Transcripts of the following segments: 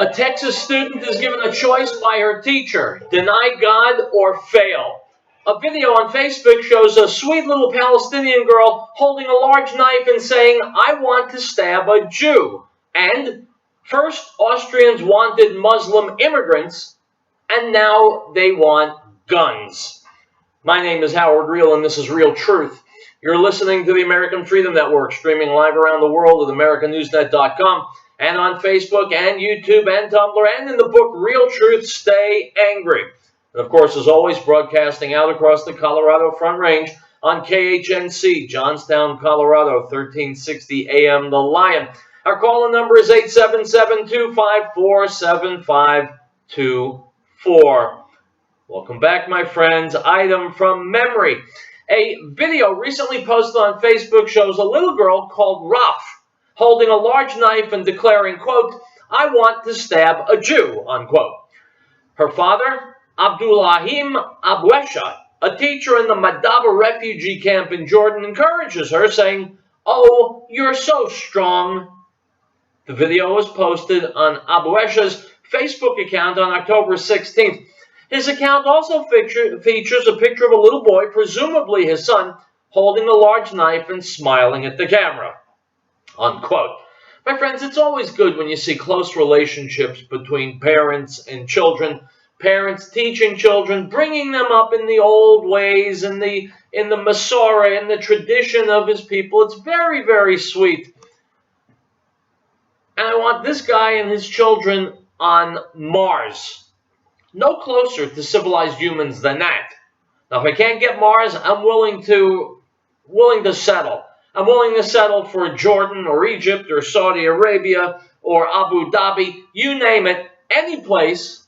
A Texas student is given a choice by her teacher: deny God or fail. A video on Facebook shows a sweet little Palestinian girl holding a large knife and saying, "I want to stab a Jew." And first, Austrians wanted Muslim immigrants, and now they want guns. My name is Howard Riell, and this is Riell Truth. You're listening to the American Freedom Network, streaming live around the world at AmericanNewsNet.com, and on Facebook and YouTube and Tumblr, and in the book Riell Truth, Stay Angry. And of course, as always, broadcasting out across the Colorado Front Range on KHNC, Johnstown, Colorado, 1360 AM The Lion. Our call-in number is 877-254-7524. Welcome back, my friends. Item from memory. A video recently posted on Facebook shows a little girl called Raf holding a large knife and declaring, quote, "I want to stab a Jew," unquote. Her father, Abdullahim Abwesha, a teacher in the Madaba refugee camp in Jordan, encourages her, saying, "Oh, you're so strong." The video was posted on Abwesha's Facebook account on October 16th. His account also features a picture of a little boy, presumably his son, holding a large knife and smiling at the camera, unquote. My friends, it's always good when you see close relationships between parents and children, parents teaching children, bringing them up in the old ways, in the Masorah, in the tradition of his people. It's very, very sweet. And I want this guy and his children on Mars. No closer to civilized humans than that. Now, if I can't get Mars, I'm willing to settle. I'm willing to settle for Jordan or Egypt or Saudi Arabia or Abu Dhabi, you name it, any place,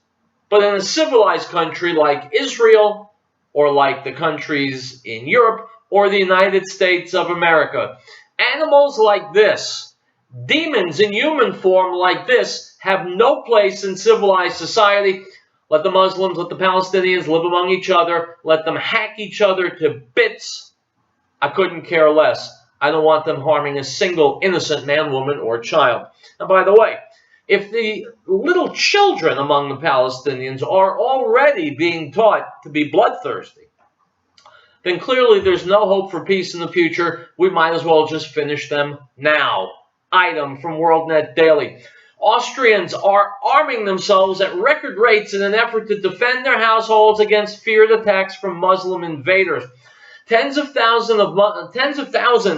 but in a civilized country like Israel or like the countries in Europe or the United States of America. Animals like this, demons in human form like this, have no place in civilized society. Let the Muslims, let the Palestinians live among each other. Let them hack each other to bits. I couldn't care less. I don't want them harming a single innocent man, woman, or child. And by the way, if the little children among the Palestinians are already being taught to be bloodthirsty, then clearly there's no hope for peace in the future. We might as well just finish them now. Item from WorldNet Daily. Austrians are arming themselves at record rates in an effort to defend their households against feared attacks from Muslim invaders. Tens of thousands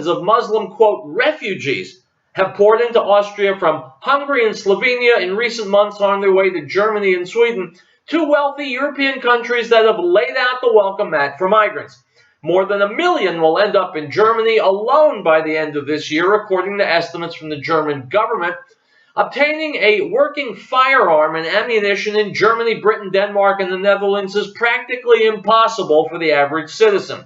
of Muslim, quote, refugees have poured into Austria from Hungary and Slovenia in recent months on their way to Germany and Sweden, two wealthy European countries that have laid out the welcome mat for migrants. More than 1 million will end up in Germany alone by the end of this year, according to estimates from the German government. Obtaining a working firearm and ammunition in Germany, Britain, Denmark, and the Netherlands is practically impossible for the average citizen.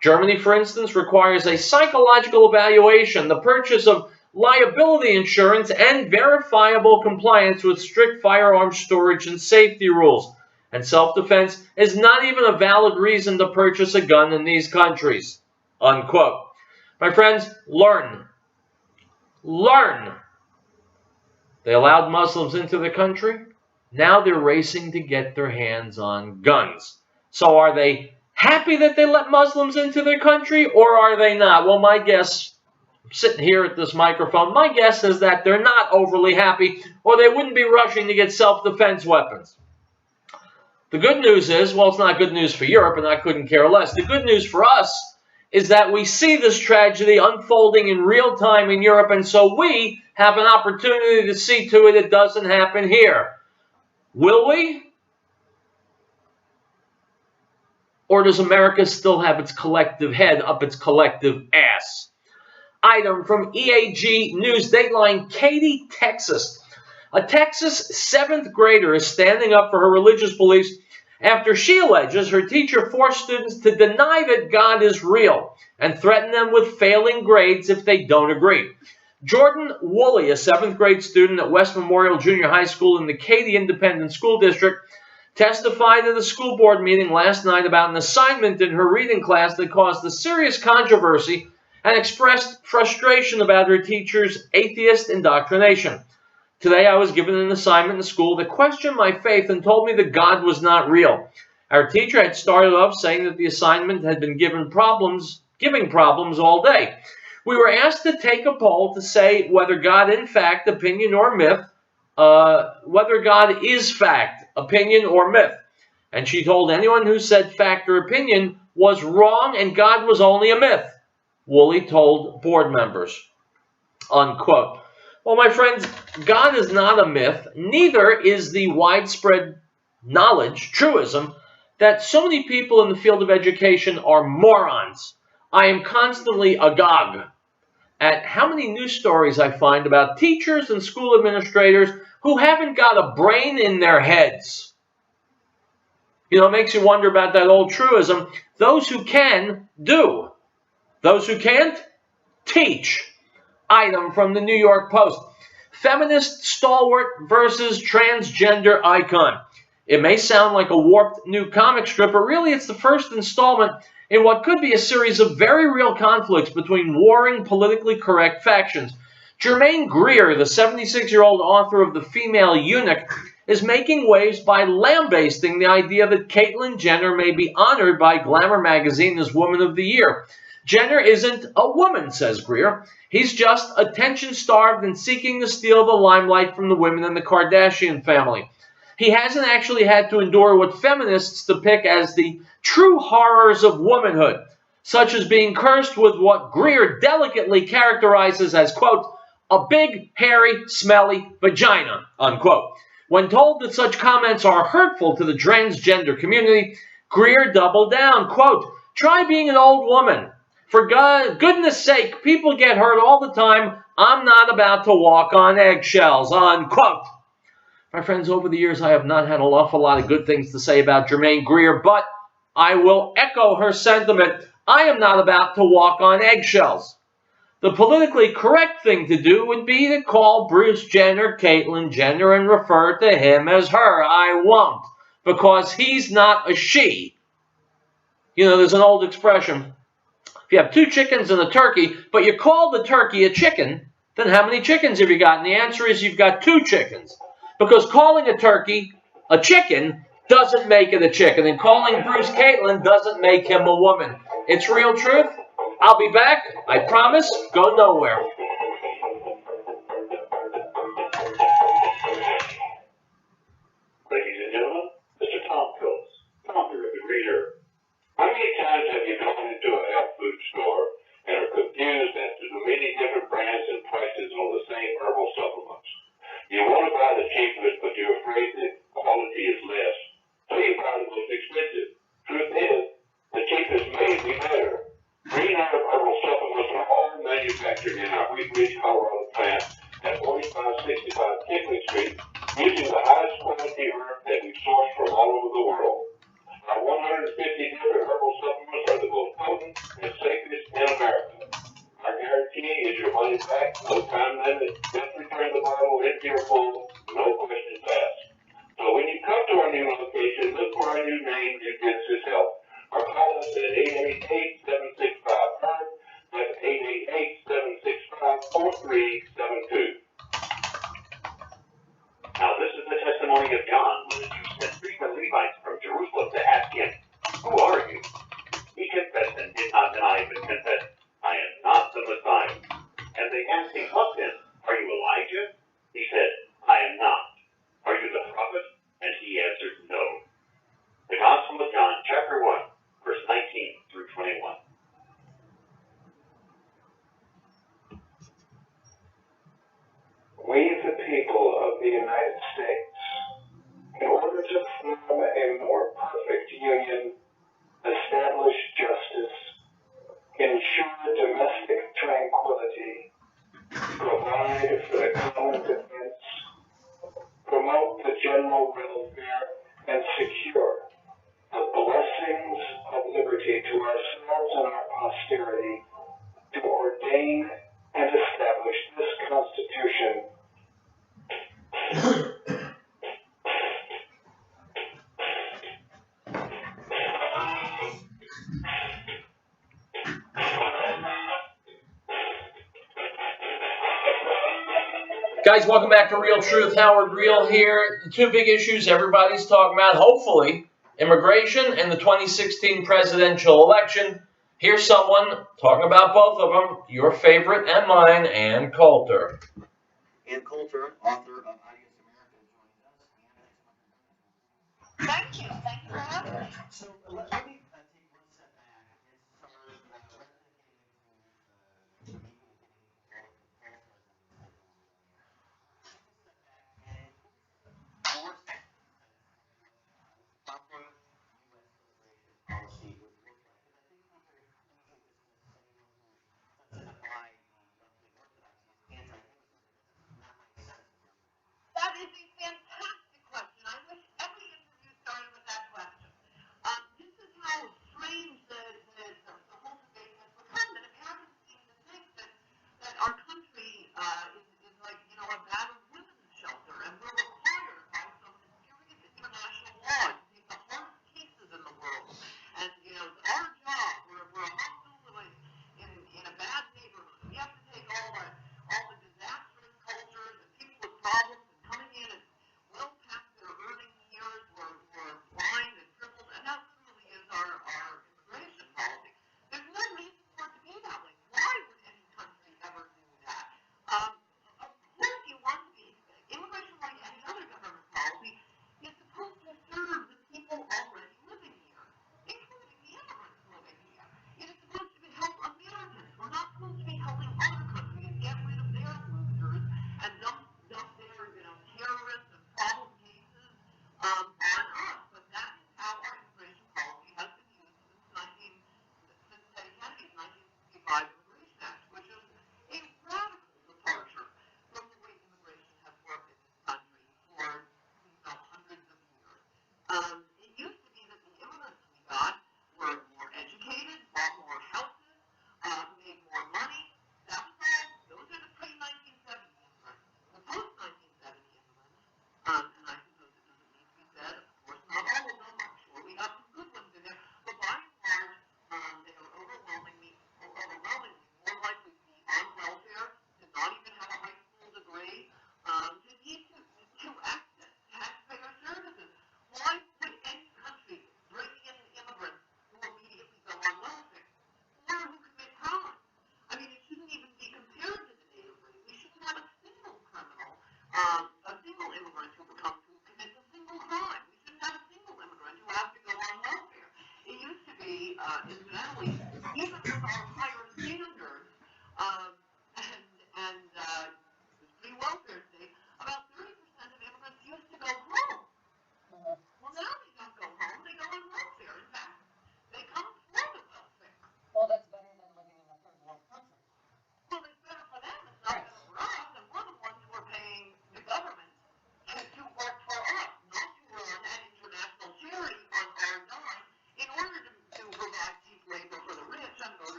Germany, for instance, requires a psychological evaluation, the purchase of liability insurance, and verifiable compliance with strict firearm storage and safety rules. And self-defense is not even a valid reason to purchase a gun in these countries, unquote. My friends, learn. Learn. They allowed Muslims into the country. Now they're racing to get their hands on guns. So are they happy that they let Muslims into their country, or are they not? Well, my guess, sitting here at this microphone, my guess is that they're not overly happy, or they wouldn't be rushing to get self-defense weapons. The good news is, well, it's not good news for Europe, and I couldn't care less. The good news for us is that we see this tragedy unfolding in real time in Europe, and so we have an opportunity to see to it doesn't happen here. Will we? Or does America still have its collective head up its collective ass? Item from EAG News Dateline, Katy, Texas. A Texas 7th grader is standing up for her religious beliefs after she alleges her teacher forced students to deny that God is real and threaten them with failing grades if they don't agree. Jordan Woolley, a 7th grade student at West Memorial Junior High School in the Katy Independent School District, testified at a school board meeting last night about an assignment in her reading class that caused a serious controversy and expressed frustration about her teacher's atheist indoctrination. Today I was given an assignment in school that questioned my faith and told me that God was not real. Our teacher had started off saying that the assignment had been giving problems all day. We were asked to take a poll to say whether God in fact, opinion, or myth, whether God is fact, opinion, or myth. And she told anyone who said fact or opinion was wrong and God was only a myth. Woolley told board members, unquote. Well, my friends, God is not a myth. Neither is the widespread knowledge, truism, that so many people in the field of education are morons. I am constantly agog at how many news stories I find about teachers and school administrators who haven't got a brain in their heads. You know, it makes you wonder about that old truism. Those who can, do. Those who can't, teach. Item from the New York Post. Feminist stalwart versus transgender icon. It may sound like a warped new comic strip, but really it's the first installment in what could be a series of very real conflicts between warring politically correct factions. Germaine Greer, the 76-year-old author of The Female Eunuch, is making waves by lambasting the idea that Caitlyn Jenner may be honored by Glamour magazine as Woman of the Year. Jenner isn't a woman, says Greer. He's just attention-starved and seeking to steal the limelight from the women in the Kardashian family. He hasn't actually had to endure what feminists depict as the true horrors of womanhood, such as being cursed with what Greer delicately characterizes as, quote, a big, hairy, smelly vagina, unquote. When told that such comments are hurtful to the transgender community, Greer doubled down, quote, try being an old woman. For goodness sake, people get hurt all the time. I'm not about to walk on eggshells, unquote. My friends, over the years, I have not had an awful lot of good things to say about Germaine Greer, but I will echo her sentiment. I am not about to walk on eggshells. The politically correct thing to do would be to call Bruce Jenner Caitlyn Jenner and refer to him as her. I won't, because he's not a she. You know, there's an old expression. If you have two chickens and a turkey, but you call the turkey a chicken, then how many chickens have you got? And the answer is you've got two chickens. Because calling a turkey a chicken doesn't make it a chicken, and calling Bruce Caitlyn doesn't make him a woman. It's Riell Truth. I'll be back. I promise. Go nowhere. Ladies and gentlemen, Mr. Tom Phillips, Tom Terrific Reader. How many times have you gone into a health food store and are confused as to the many different brands and prices on the same herbal supplements? You want to buy the cheapest, but you're afraid that quality is less, so you buy the most expensive. Truth is, the cheapest may be better. Green herb herbal supplements are all manufactured in our Wheat Ridge, Colorado plant at 4565 Tiffany Street, using the highest quality herb that we source from all over the world. Our 150 different herbal supplements are the most potent and safest in America. Our guarantee is your money back, no time limit, just return the bottle into your full, no questions asked. So when you come to our new location, look for our new name in Genesis Health, or call us at 888-765-HERB, that's 888-765-4372. Now this is the testimony of John when the Jews sent three Levites from Jerusalem to ask him, who are you? He confessed and did not deny, but confessed, I am not the Messiah. And they asked him, what then? Are you Elijah? He said, I am not. Are you the prophet? And he answered, no. The Gospel of John, chapter 1, verse 19 through 21. We, the people of the United States, in order to form a more perfect union, establish justice, ensure domestic tranquility, provide for the common defense, promote the general welfare, and secure the blessings of liberty to ourselves and our posterity, to ordain and establish this Constitution Guys, welcome back to Riell Truth. Howard Riell here. The two big issues everybody's talking about, hopefully, immigration and the 2016 presidential election. Here's someone talking about both of them, your favorite and mine, Ann Coulter. Ann Coulter, author of Audience America, joins us. Thank you. Thank you for having me. So let me take one step back and start rather than getting into maybe getting into all the false step back and your proper U.S. immigration policy would look like. And I think it's very easy to dismiss anyone who doesn't apply the left-wing orthodoxy as anti-immigrant. Not my sense of your. That is a fantastic question. I wish every interview started with that question. This is how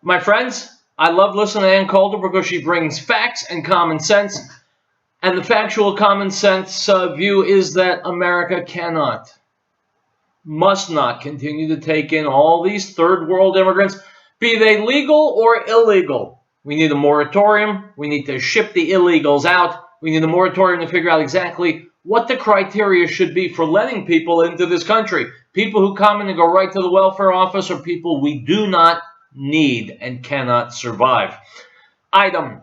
My friends, I love listening to Ann Coulter because she brings facts and common sense. And the factual common sense view is that America cannot, must not continue to take in all these third world immigrants, be they legal or illegal. We need a moratorium. We need to ship the illegals out. We need a moratorium to figure out exactly what the criteria should be for letting people into this country. People who come in and go right to the welfare office, or people we do not need and cannot survive. Item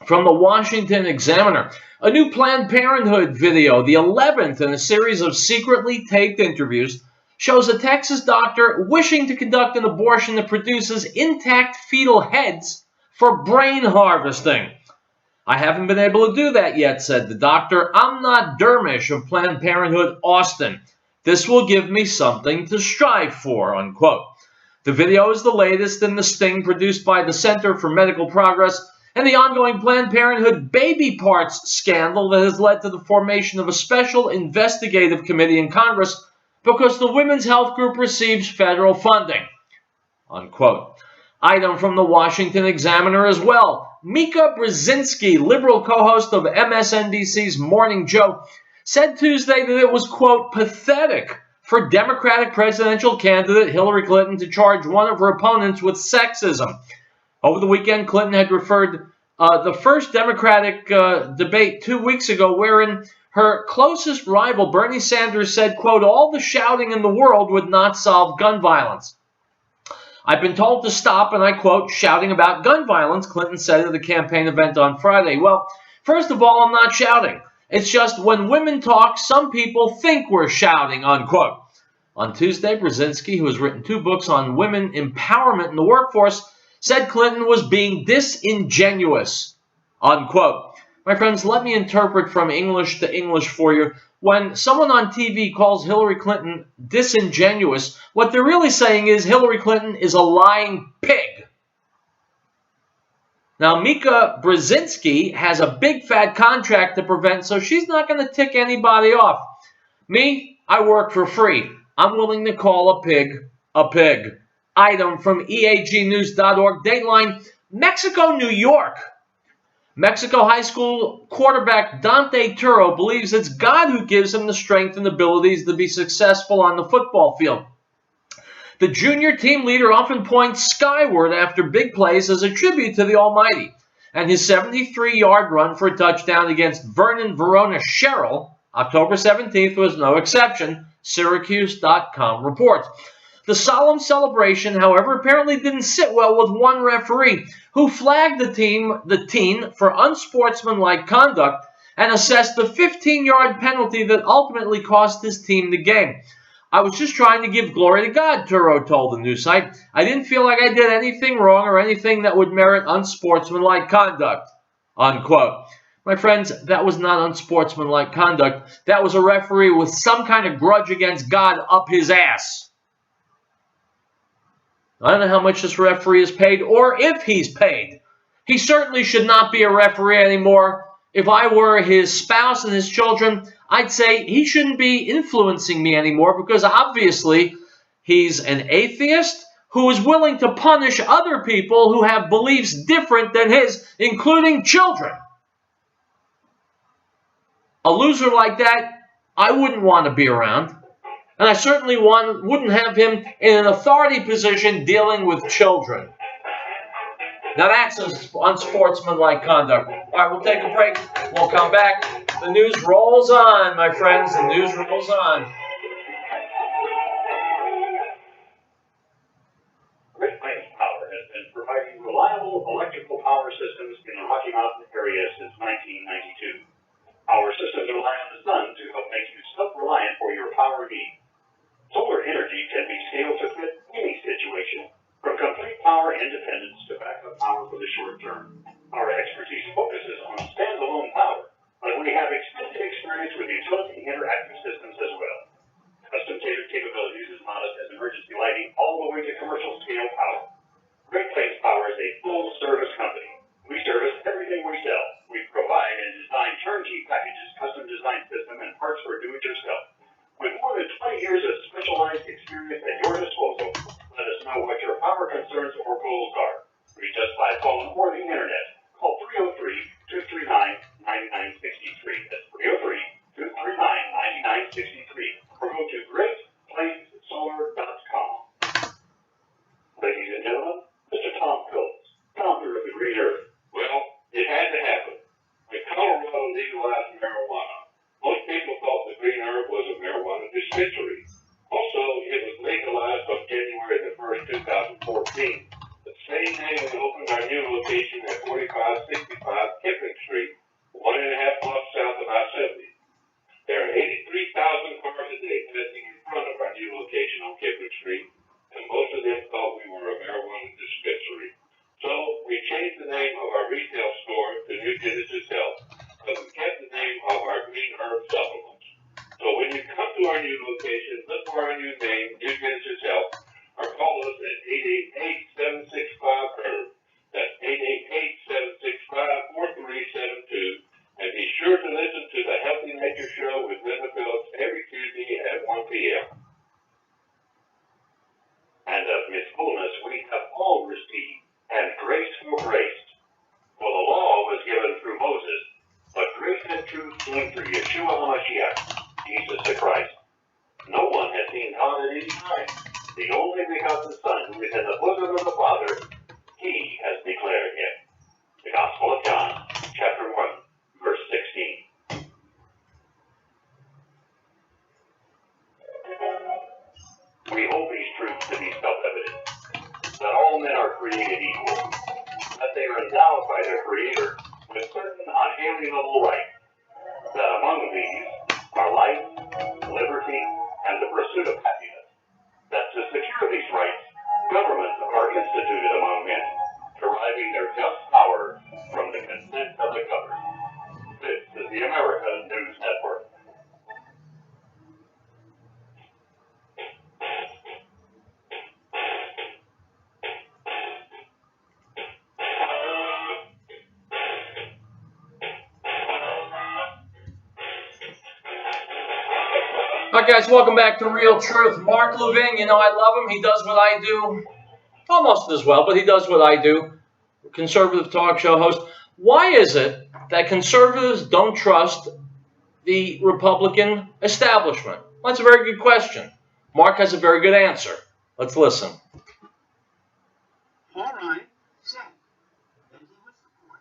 from the Washington Examiner. A new Planned Parenthood video, the 11th in a series of secretly taped interviews, shows a Texas doctor wishing to conduct an abortion that produces intact fetal heads for brain harvesting. I haven't been able to do that yet, said the doctor. I'm not Dermish of Planned Parenthood Austin. This will give me something to strive for, unquote. The video is the latest in the sting produced by the Center for Medical Progress and the ongoing Planned Parenthood baby parts scandal that has led to the formation of a special investigative committee in Congress because the Women's Health Group receives federal funding, unquote. Item from the Washington Examiner as well. Mika Brzezinski, liberal co-host of MSNBC's Morning Joe, said Tuesday that it was, quote, pathetic for Democratic presidential candidate Hillary Clinton to charge one of her opponents with sexism. Over the weekend, Clinton had referred the first Democratic debate 2 weeks ago, wherein her closest rival, Bernie Sanders, said, quote, all the shouting in the world would not solve gun violence. I've been told to stop, and I quote, shouting about gun violence, Clinton said at a campaign event on Friday. Well, first of all, I'm not shouting. It's just when women talk, some people think we're shouting, unquote. On Tuesday, Brzezinski, who has written 2 books on women empowerment in the workforce, said Clinton was being disingenuous, unquote. My friends, let me interpret from English to English for you. When someone on TV calls Hillary Clinton disingenuous, what they're really saying is Hillary Clinton is a lying pig. Now, Mika Brzezinski has a big fat contract to prevent, so she's not going to tick anybody off. Me, I work for free. I'm willing to call a pig a pig. Item from EAGnews.org. Dateline, Mexico, New York. Mexico high school quarterback Dante Turo believes it's God who gives him the strength and abilities to be successful on the football field. The junior team leader often points skyward after big plays as a tribute to the Almighty, and his 73-yard run for a touchdown against Vernon Verona Sherrill, October 17th, was no exception, Syracuse.com reports. The solemn celebration, however, apparently didn't sit well with one referee who flagged the teen for unsportsmanlike conduct and assessed a 15-yard penalty that ultimately cost his team the game. I was just trying to give glory to God, Turo told the news site. I didn't feel like I did anything wrong or anything that would merit unsportsmanlike conduct, unquote. My friends, that was not unsportsmanlike conduct. That was a referee with some kind of grudge against God up his ass. I don't know how much this referee is paid or if he's paid. He certainly should not be a referee anymore. If I were his spouse and his children, I'd say he shouldn't be influencing me anymore because obviously he's an atheist who is willing to punish other people who have beliefs different than his, including children. A loser like that, I wouldn't want to be around. And I certainly wouldn't have him in an authority position dealing with children. Now that's unsportsmanlike conduct. All right, we'll take a break. We'll come back. The news rolls on, my friends. The news rolls on. Great Plains Power has been providing reliable electrical power systems in the Rocky Mountain area since 1992. Our systems rely on the sun to help make you self-reliant for your power needs. Solar energy can be scaled to fit any situation, from complete power independence to backup power for the short term. Our expertise focuses on standalone power, but we have extensive experience with utility interactive systems as well. Custom-tailored capabilities as modest as emergency lighting all the way to commercial scale power. Great Plains Power is a full-service company. We service everything we sell. We provide and design turnkey packages, custom design system, and parts for do-it-yourself. With more than 20 years of specialized experience at your disposal, let us know what your power concerns or goals are. Reach us by phone or the internet. Call 303-239-9963. That's 303-239-9963. Or go to GreatPlaceSolar.com. Ladies and gentlemen, Mr. Tom Phillips, founder of the Green Earth. Well, it had to happen. When Colorado legalized marijuana, most people thought the Green Earth was a marijuana dispensary. Also, it was legalized on January the 1st, 2014. The same day we opened our new location at 4565 Kiffin Street, 1.5 blocks south of I-70. There are 83,000 cars a day passing in front of our new location on Kiffin Street, and most of them thought we were a marijuana dispensary. So we changed the name of our retail store to New Genesis Health, but we kept the name of our Green Herb Supplements. So when you come to our new location, look for our new name, New Genesis Health, or call us at 888-765-HERB. That's 888-765-4372. And be sure to listen to the Healthy Nature Show with Linda Phillips every Tuesday at 1 p.m. And of His fullness we have all received, and grace for grace. For the law was given through Moses, but grace and truth came through Yeshua HaMashiach, Jesus the Christ. No one has seen God at any time. The only begotten Son, who is in the bosom of the Father, He has declared Him. The Gospel of John, chapter 1, verse 16. We hold these truths to be self-evident, that all men are created equal, that they are endowed by their Creator with certain unalienable rights, that among these are life, liberty, and the pursuit of happiness, that to secure these rights, governments are instituted among men, deriving their just power from the consent of the governed. This is the America News Network. All right, guys, welcome back to Riell Truth. Mark Levin, I love him. He does what I do almost as well, but he does what I do. Conservative talk show host. Why is it that conservatives don't trust the Republican establishment? Well, that's a very good question. Mark has a very good answer. Let's listen. All right, so, and he would support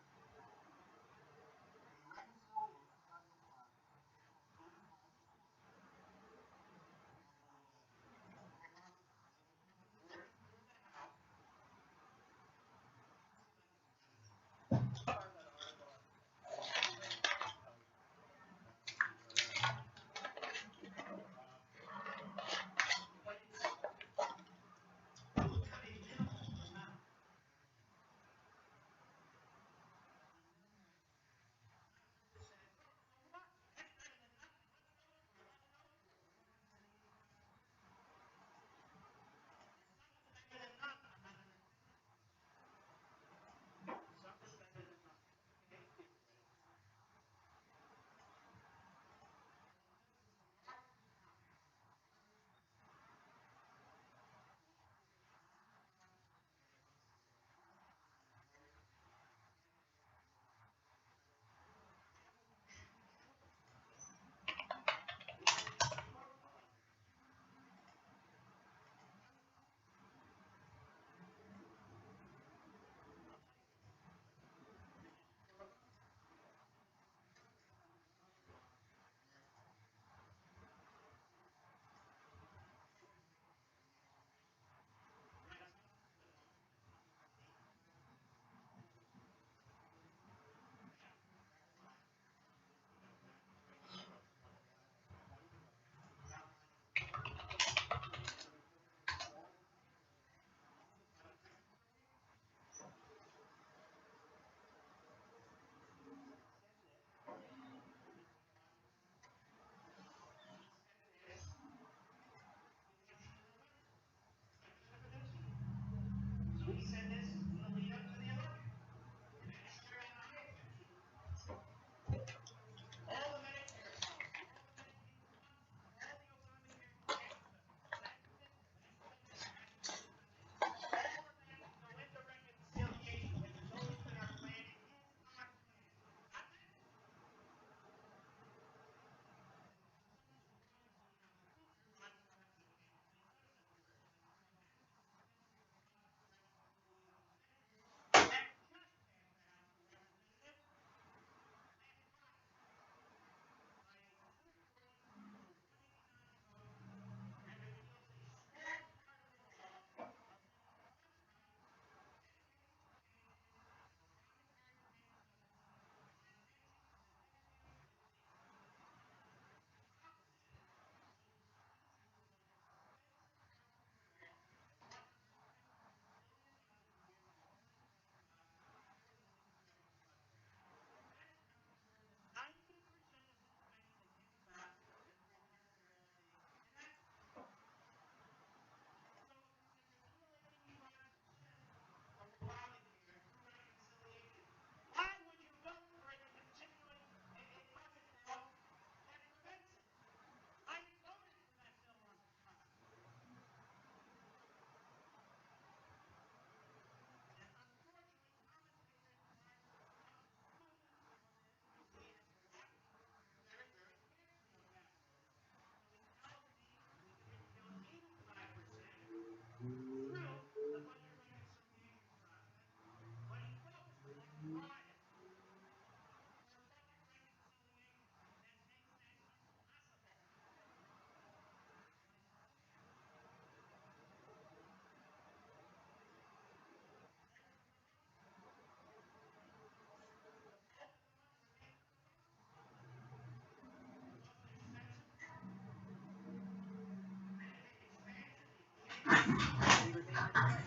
they remain the same.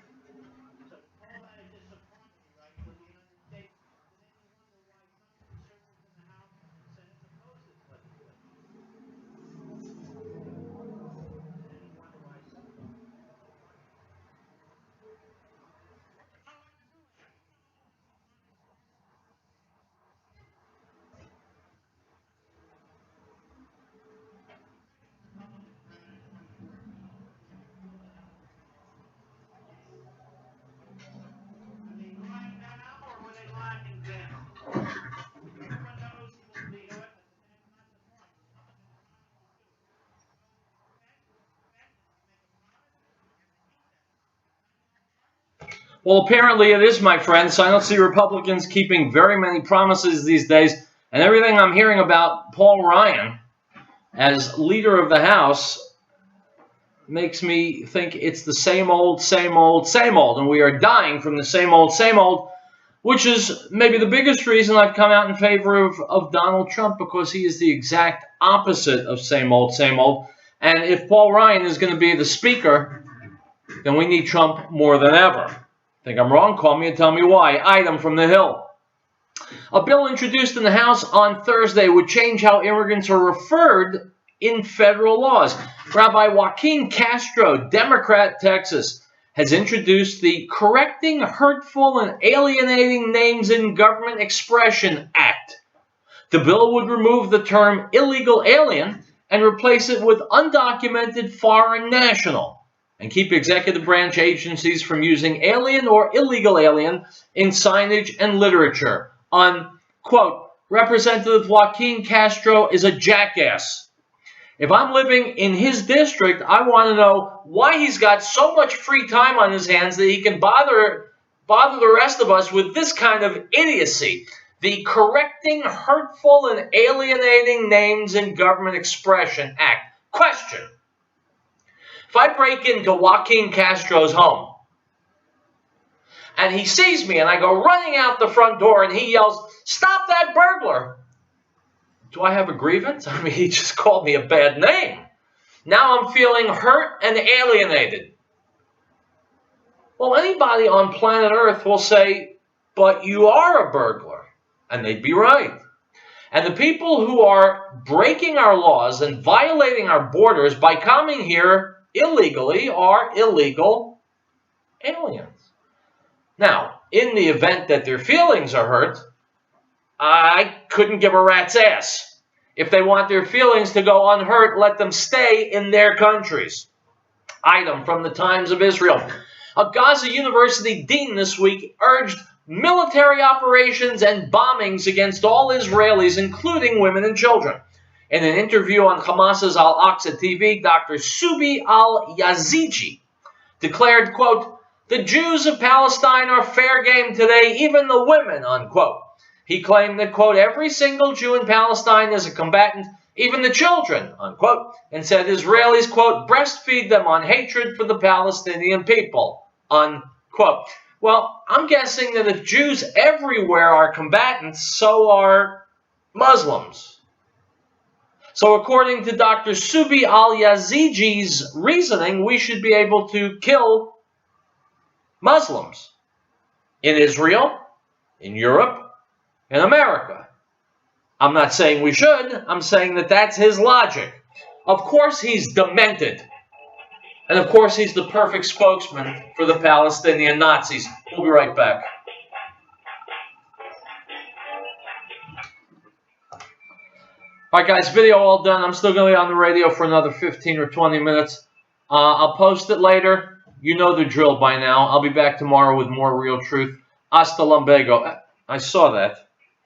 So all that is just some comedy, right, for the United States. And then you wonder why some conservatives in the House and Senate oppose this legislation. And then you wonder why some Republicans don't want it. Republican President of the European Union will have a referendum today. Are they crying now, or were they laughing then? Everyone knows he will veto it, but that's not the point. Republicans know what to do. Go defend, you make a promise, you have to keep that promise. Well, apparently it is, my friends. I don't see Republicans keeping very many promises these days. And everything I'm hearing about Paul Ryan as leader of the House makes me think it's the same old, same old, same old. And we are dying from the same old, which is maybe the biggest reason I've come out in favor of Donald Trump, because he is the exact opposite of same old. And if Paul Ryan is going to be the speaker, then we need Trump more than ever. Think I'm wrong? Call me and tell me why. Item from the Hill. A bill introduced in the House on Thursday would change how immigrants are referred in federal laws. Rabbi Joaquin Castro, Democrat, Texas, has introduced the Correcting Hurtful and Alienating Names in Government Expression Act. The bill would remove the term illegal alien and replace it with undocumented foreign national, and keep executive branch agencies from using alien or illegal alien in signage and literature. Unquote. Representative Joaquin Castro is a jackass. If I'm living in his district, I want to know why he's got so much free time on his hands that he can bother the rest of us with this kind of idiocy. The Correcting Hurtful and Alienating Names in Government Expression Act. Question. If I break into Joaquin Castro's home and he sees me and I go running out the front door and he yells, "Stop that burglar!" do I have a grievance? I mean, he just called me a bad name. Now I'm feeling hurt and alienated. Well, anybody on planet Earth will say, "But you are a burglar." And they'd be right. And the people who are breaking our laws and violating our borders by coming here illegally are illegal aliens. Now, in the event that their feelings are hurt, I couldn't give a rat's ass. If they want their feelings to go unhurt, let them stay in their countries. Item from the Times of Israel. A Gaza University dean this week urged military operations and bombings against all Israelis, including women and children. In an interview on Hamas's Al-Aqsa TV, Dr. Subi al-Yazigi declared, quote, "The Jews of Palestine are fair game today, even the women," unquote. He claimed that, quote, "every single Jew in Palestine is a combatant, even the children," unquote, and said Israelis, quote, "breastfeed them on hatred for the Palestinian people," unquote. Well, I'm guessing that if Jews everywhere are combatants, so are Muslims. So according to Dr. Subi al-Yaziji's reasoning, we should be able to kill Muslims in Israel, in Europe, in America. I'm not saying we should. I'm saying that that's his logic. Of course he's demented. And of course he's the perfect spokesman for the Palestinian Nazis. We'll be right back. All right, guys, video all done. I'm still going to be on the radio for another 15 or 20 minutes. I'll post it later. You know the drill by now. I'll be back tomorrow with more Riell Truth. Hasta luego. I saw that.